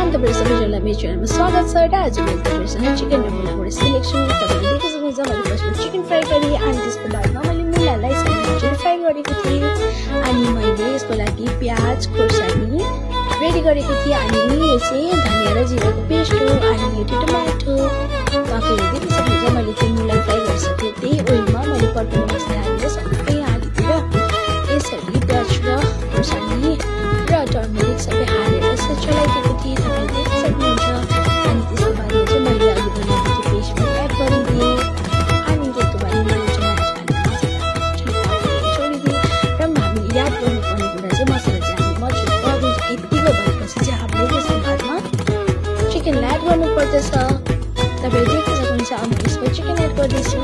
तपाईहरु सबैजनालाई मेरो च्यानलमा स्वागत छ र आज मैले तपाईहरुसँग चिकन र मुलाको सिलेक्सन तपाईहरुले देख्न सक्नुहुन्छ। मैले फर्स्ट चिकन फ्राई गरे अनि त्यसको बादमा मैले मुलालाई सानो फ्राई गरेको थिएँ अनि मैले यसको लागि प्याज खोर्सानी रेडी गरेको थिएँ अनि यो चाहिँ धनिया र जिराको पेस्ट हो अनि यो टमाटो तपाईहरुले देख्न सक्नुहुन्छ। मैले चाहिँ मुला फ्राई गरिसकेँ त्यही ओइलमा मैले पर्पल मसला हालेर सबै हालिदिएर यसरी प्याज र खोर्सानी र टर्मरिक सबै हालेर यसलाई चलाइदिएको थिएँ तपाईले देख्न सक्नुहुन्छ। अनि त्यसको बादमा चाहिँ मैले अघि बनाएको त्यो पेस्ट पनि एड गरिदिएँ अनि त्यसको बादमा मैले छोडिदिएँ र हामीले याद गर्नुपर्ने कुरा चाहिँ मसला चाहिँ हामीले मजाले गर्नु यतिको भएपछि चाहिँ हामीले त्यसको बादमा चिकनलाई एड गर्नुपर्दछ। तपाईले देख्न सक्नुहुन्छ। अब यसमा चिकन एड गर्दैछु